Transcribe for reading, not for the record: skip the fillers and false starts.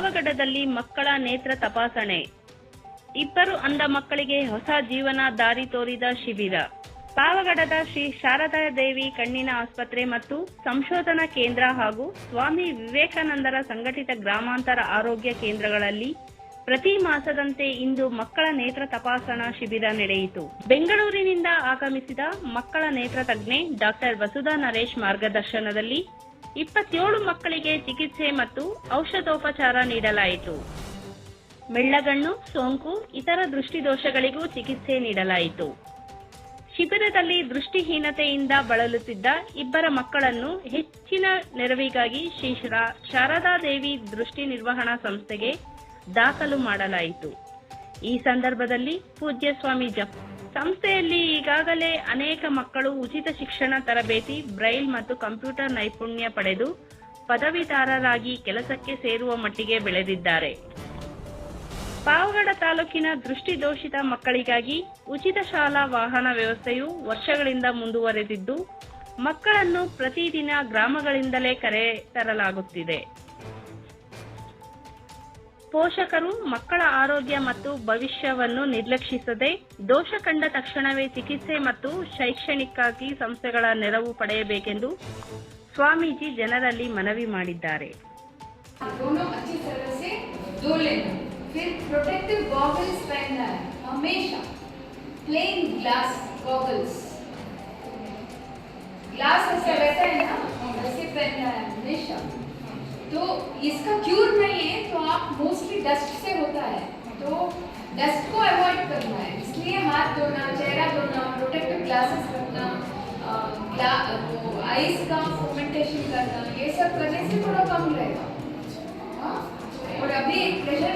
ಪಾವಗಡದಲ್ಲಿ ಮಕ್ಕಳ ನೇತ್ರ ತಪಾಸಣೆ. ಇಬ್ಬರು ಅಂಧ ಮಕ್ಕಳಿಗೆ ಹೊಸ ಜೀವನ ದಾರಿ ತೋರಿದ ಶಿಬಿರ. ಪಾವಗಡದ ಶ್ರೀ ಶಾರದಾ ದೇವಿ ಕಣ್ಣಿನ ಆಸ್ಪತ್ರೆ ಮತ್ತು ಸಂಶೋಧನಾ ಕೇಂದ್ರ ಹಾಗೂ ಸ್ವಾಮಿ ವಿವೇಕಾನಂದರ ಸಂಘಟಿತ ಗ್ರಾಮಾಂತರ ಆರೋಗ್ಯ ಕೇಂದ್ರಗಳಲ್ಲಿ ಪ್ರತಿ ಮಾಸದಂತೆ ಇಂದು ಮಕ್ಕಳ ನೇತ್ರ ತಪಾಸಣಾ ಶಿಬಿರ ನಡೆಯಿತು. ಬೆಂಗಳೂರಿನಿಂದ ಆಗಮಿಸಿದ ಮಕ್ಕಳ ನೇತ್ರ ತಜ್ಞೆ ಡಾಕ್ಟರ್ ವಸುಧಾ ನರೇಶ್ ಮಾರ್ಗದರ್ಶನದಲ್ಲಿ 27 ಮಕ್ಕಳಿಗೆ ಚಿಕಿತ್ಸೆ ಮತ್ತು ಔಷಧೋಪಚಾರ ನೀಡಲಾಯಿತು. ಮೆಳ್ಳಗಣ್ಣು, ಸೋಂಕು, ಇತರ ದೃಷ್ಟಿದೋಷಗಳಿಗೂ ಚಿಕಿತ್ಸೆ ನೀಡಲಾಯಿತು. ಶಿಬಿರದಲ್ಲಿ ದೃಷ್ಟಿಹೀನತೆಯಿಂದ ಬಳಲುತ್ತಿದ್ದ ಇಬ್ಬರ ಮಕ್ಕಳನ್ನು ಹೆಚ್ಚಿನ ನೆರವಿಗಾಗಿ ಶ್ರೀ ಶಾರದಾ ದೇವಿ ದೃಷ್ಟಿ ನಿರ್ವಹಣಾ ಸಂಸ್ಥೆಗೆ ದಾಖಲು ಮಾಡಲಾಯಿತು. ಈ ಸಂದರ್ಭದಲ್ಲಿ ಪೂಜ್ಯ ಸ್ವಾಮಿ ಸಂಸ್ಥೆಯಲ್ಲಿ ಈಗಾಗಲೇ ಅನೇಕ ಮಕ್ಕಳು ಉಚಿತ ಶಿಕ್ಷಣ ತರಬೇತಿ, ಬ್ರೈಲ್ ಮತ್ತು ಕಂಪ್ಯೂಟರ್ ನೈಪುಣ್ಯ ಪಡೆದು ಪದವೀಧರರಾಗಿ ಕೆಲಸಕ್ಕೆ ಸೇರುವ ಮಟ್ಟಿಗೆ ಬೆಳೆದಿದ್ದಾರೆ. ಪಾವಗಡ ತಾಲೂಕಿನ ದೃಷ್ಟಿದೋಷಿತ ಮಕ್ಕಳಿಗಾಗಿ ಉಚಿತ ಶಾಲಾ ವಾಹನ ವ್ಯವಸ್ಥೆಯು ವರ್ಷಗಳಿಂದ ಮುಂದುವರೆದಿದ್ದು, ಮಕ್ಕಳನ್ನು ಪ್ರತಿದಿನ ಗ್ರಾಮಗಳಿಂದಲೇ ಕರೆತರಲಾಗುತ್ತಿದೆ. ಪೋಷಕರು ಮಕ್ಕಳ ಆರೋಗ್ಯ ಮತ್ತು ಭವಿಷ್ಯವನ್ನು ನಿರ್ಲಕ್ಷಿಸದೆ ದೋಷ ಕಂಡ ತಕ್ಷಣವೇ ಚಿಕಿತ್ಸೆ ಮತ್ತು ಶೈಕ್ಷಣಿಕವಾಗಿ ಸಂಸ್ಥೆಗಳ ನೆರವು ಪಡೆಯಬೇಕೆಂದು ಸ್ವಾಮೀಜಿ ಜನರಲ್ಲಿ ಮನವಿ ಮಾಡಿದ್ದಾರೆ. तो इसका क्यूर नहीं है, तो आप मोस्टली डस्ट से होता है, तो डस्ट को अवॉइड करना है. इसलिए हाथ धोना, चेहरा धोना, प्रोटेक्टिव ग्लासेस रखना, आईज का फोमेंटेशन करना, ये सब करने से थोड़ा कम रहेगा. और अभी प्रेशर